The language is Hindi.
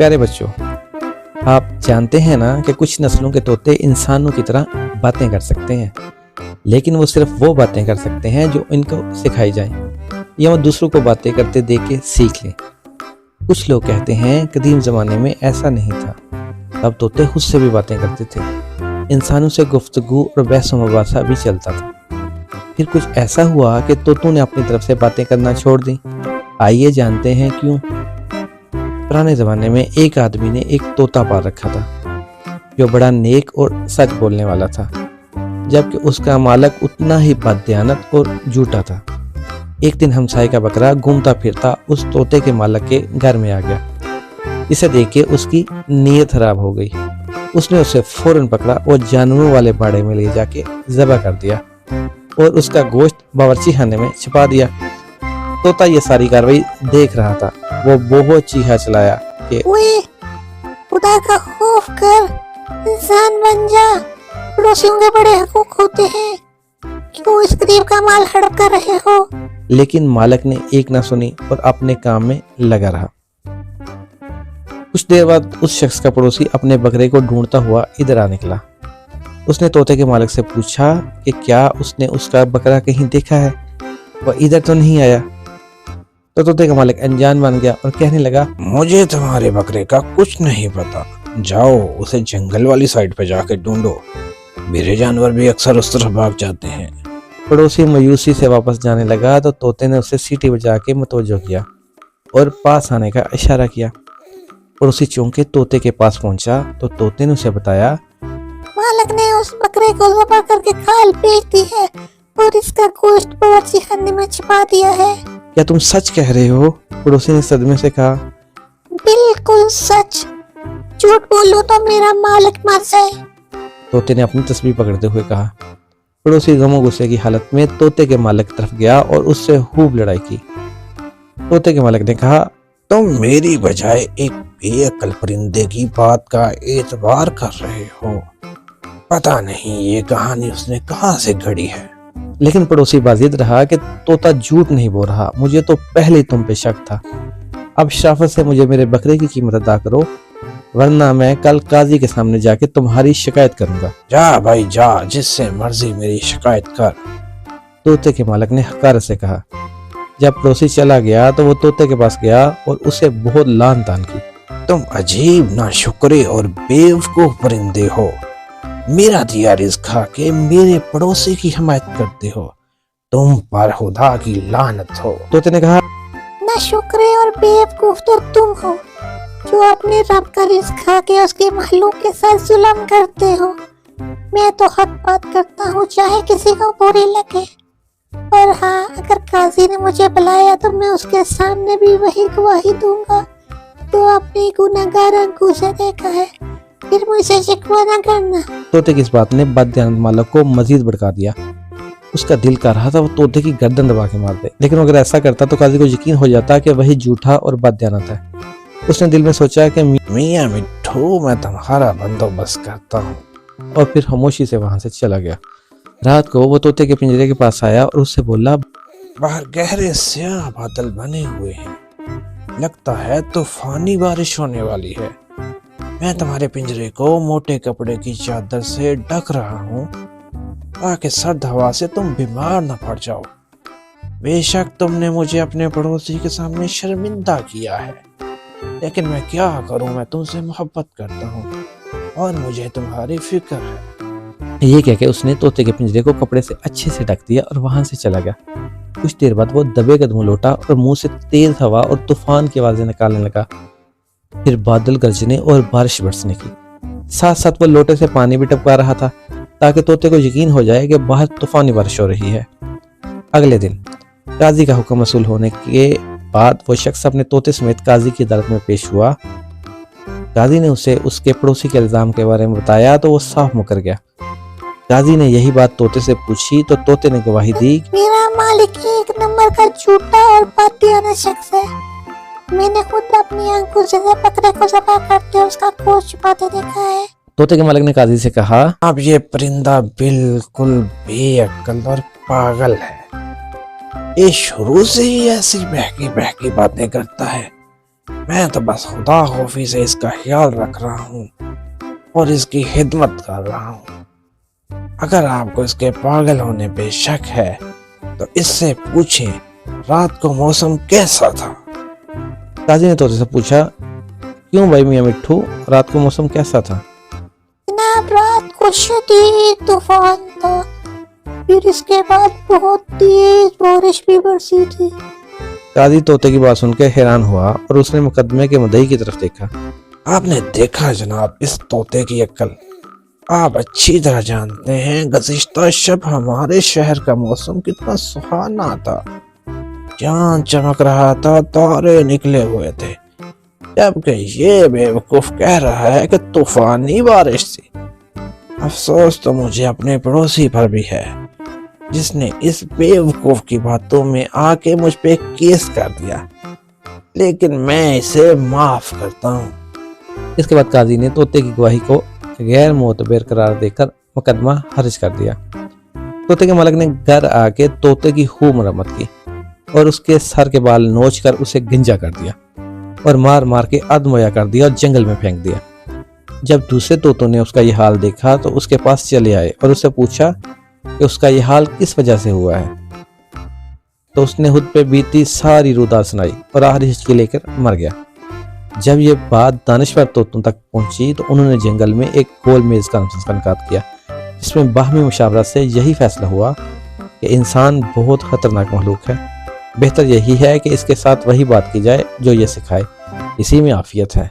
प्यारे बच्चों, आप जानते हैं ना कि कुछ नस्लों के तोते इंसानों की तरह बातें कर सकते हैं, लेकिन वो सिर्फ वो बातें कर सकते हैं जो इनको सिखाई जाए या वो दूसरों को बातें करते देख के सीख लें। कुछ लोग कहते हैं कदीम ज़माने में ऐसा नहीं था, तब तोते खुद से भी बातें करते थे, इंसानों से गुफ्तगू और बहस मुबासा भी चलता था। फिर कुछ ऐसा हुआ कि तोतों ने अपनी तरफ से बातें करना छोड़ दी। आइए जानते हैं क्यों। पुराने ज़माने में एक आदमी ने एक तोता पाल रखा था जो बड़ा नेक और सच बोलने वाला था, जबकि उसका मालिक उतना ही बददियानत और झूठा था। एक दिन हमसाये का बकरा घूमता फिरता उस तोते के मालिक के घर में आ गया। इसे देख के उसकी नीयत खराब हो गई। उसने उसे फौरन पकड़ा और जानवरों वाले बाड़े में ले जाके ज़बह कर दिया और उसका गोश्त बावर्ची खाने में छिपा दिया। तोता ये सारी कार्रवाई देख रहा था। वो बहुत चीखा चलाया कि ओए, खुदा का खौफ कर, इंसान बन जा। पड़ोसियों के बड़े हकूक होते हैं, क्यों इस गरीब का माल हड़प कर रहे हो? लेकिन मालिक ने एक ना सुनी और अपने काम में लगा रहा। कुछ देर बाद उस शख्स का पड़ोसी अपने बकरे को ढूंढता हुआ इधर आ निकला। उसने तोते के मालिक से पूछा कि क्या उसने उसका बकरा कहीं देखा है, वह इधर तो नहीं आया। तो तोते का मालिक अनजान बन गया और कहने लगा, मुझे तुम्हारे बकरे का कुछ नहीं पता, जाओ उसे जंगल वाली साइड पे जाके ढूंढो, मेरे जानवर भी अक्सर उस तरफ भाग जाते हैं। पड़ोसी मायूसी से वापस जाने लगा तो तोते ने उसे सीटी बजा के मुतवज्जो किया और पास आने का इशारा किया। पड़ोसी चौंके तोते के पास पहुंचा तो तोते ने उसे बताया, मालिक ने उस बकरे को ज़बह करके खाल बेच दी है और इसका गोश्त बावर्ची खाने में छिपा दिया है। क्या तुम सच कह रहे हो? पड़ोसी ने सदमे से कहा। बिल्कुल सच, झूठ बोलूं तो मेरा मालिक मर जाए। तोते ने अपनी तस्बीह पकड़ते हुए कहा। पड़ोसी गमो गुस्से की हालत में तोते के मालिक की तरफ गया और उससे खूब लड़ाई की। तोते के मालिक ने कहा, तुम मेरी बजाय एक बेअक्ल परिंदे की बात का एतबार कर रहे हो, पता नहीं ये कहानी उसने कहाँ से घड़ी है। लेकिन पड़ोसी बाजिद रहा कि तोता झूठ नहीं बोल रहा, मुझे तो पहले ही तुम पे शक था। अब शराफत से मुझे मेरे बकरे की कीमत अदा करो, वरना मैं कल काजी के सामने जाके तुम्हारी शिकायत करूंगा। जा भाई जा, जिससे मर्जी मेरी शिकायत कर, तोते के मालिक ने हकारत से कहा। जब पड़ोसी चला गया तो वो तोते के पास गया और उसे बहुत लान तान की। तुम अजीब नाशुक्रे और बेवकूफ परिंदे हो, मेरा दिया रिज़्क खा के मेरे पड़ोसी की हिमायत करते हो, तुम पर खुदा की लानत हो। तोते ने कहा, ना शुक्र और बेवकूफ तो तुम हो जो अपने रब का रिज़्क खा के उसके महलूक के साथ जुल्म करते हो। मैं तो हक बात करता हूँ, चाहे किसी को बुरी लगे। और हाँ, अगर काजी ने मुझे बुलाया तो मैं उसके सामने भी वही गवाही दूंगा जो अपने गुनहगार अंकु से देखा है। फिर मुझसे शिकवा न करना। तोते की इस बात ने बददियानत मालिक को मजीद भड़का दिया। उसका दिल कर रहा था वो तोते की गर्दन दबा के मार दे, लेकिन अगर ऐसा करता तो काजी को यकीन हो जाता कि वही झूठा और बददियानत है। उसने दिल में सोचा कि मियां मिट्ठू, मैं तुम्हारा बंदोबस्त करता हूँ, और फिर खामोशी से वहां से चला गया। रात को वो तोते के पिंजरे के पास आया और उससे बोला, बाहर गहरे स्याह बादल बने हुए हैं, लगता है तूफानी बारिश होने वाली है। मैं तुम्हारे पिंजरे को मोटे कपड़े की चादर से ढक रहा हूँ ताकि सर्द हवा से तुम बीमार न पड़ जाओ। बेशक तुमने मुझे अपने पड़ोसी के सामने शर्मिंदा किया है, लेकिन मैं क्या करूँ, मैं तुमसे मोहब्बत करता हूँ और मुझे तुम्हारी फिक्र है। ये कह के उसने तोते के पिंजरे को कपड़े से अच्छे से ढक दिया और वहां से चला गया। कुछ देर बाद वो दबे कदमों लौटा और मुंह से तेज हवा और तूफान की आवाजें निकालने लगा। फिर बादल गरजने और बारिश बरसने की, साथ साथ वो लोटे से पानी भी टपका रहा था ताकि तोते को यकीन हो जाए कि बाहर तूफानी बारिश हो रही है। अगले दिन काजी का हुक्म वसूल होने के बाद वो शख्स अपने तोते समेत काजी की अदालत में पेश हुआ। काजी ने उसे उसके पड़ोसी के इल्जाम के बारे में बताया तो वो साफ मुकर गया। काजी ने यही बात तोते से पूछी तो तोते ने गवाही दी, मेरा मालिक एक नंबर का झूठा और बददियानत शख्स है। मैंने खुद अपनी आंखों से बकरे को ज़बह करते उसका गोश्त छुपाते देखा है। तोते के मालिक ने काजी से कहा, अब ये परिंदा बिल्कुल बेअक्ल और पागल है, ये शुरू से ही ऐसी बहकी बहकी बातें करता है। मैं तो बस खुदा खौफी से इसका ख्याल रख रहा हूँ और इसकी खिदमत कर रहा हूँ। अगर आपको इसके पागल होने पे शक है तो इससे पूछें रात को मौसम कैसा था। काजी ने तोते से पूछा, क्यों भाई मियाँ मिट्ठू, रात को मौसम कैसा था? जनाब, रात को शदीद तूफान था, फिर इसके बाद बहुत तेज बारिश भी बरसी थी। काजी तोते की बात सुनकर हैरान हुआ और उसने मुकदमे के मुद्दई की तरफ देखा। आपने देखा जनाब इस तोते की अक्ल। आप अच्छी तरह जानते हैं गुज़िश्ता शब हमारे शहर का मौसम कितना सुहाना था। चांद चमक रहा था, तारे निकले हुए थे, जबकि ये बेवकूफ कह रहा है कि तूफानी बारिश थी। अफसोस तो मुझे अपने पड़ोसी पर भी है, जिसने इस बेवकूफ की बातों में आके मुझ पे केस कर दिया, लेकिन मैं इसे माफ करता हूँ। इसके बाद काजी ने तोते की गवाही को गैर मोतबर करार देकर मुकदमा खारिज कर दिया। तोते के मालिक ने घर आके तोते की खूब मरम्मत की और उसके सर के बाल नोच कर उसे गंजा कर दिया और मार मार के अधमोया कर दिया और जंगल में फेंक दिया। जब दूसरे तोतों ने उसका यह हाल देखा तो उसके पास चले आए और उससे पूछा कि उसका यह हाल किस वजह से हुआ है। तो उसने खुद पे बीती सारी रुदार सुनाई और आखिरी हिचकी लेकर मर गया। जब ये बात दानिशवर तोतों तक पहुंची तो उन्होंने जंगल में एक गोल मेज कॉन्फ्रेंस का इनेकाद किया, जिसमें बाहमी मुशावरत से यही फैसला हुआ कि इंसान बहुत खतरनाक मखलूक है। बेहतर यही है कि इसके साथ वही बात की जाए जो ये सिखाए। इसी में आफियत है।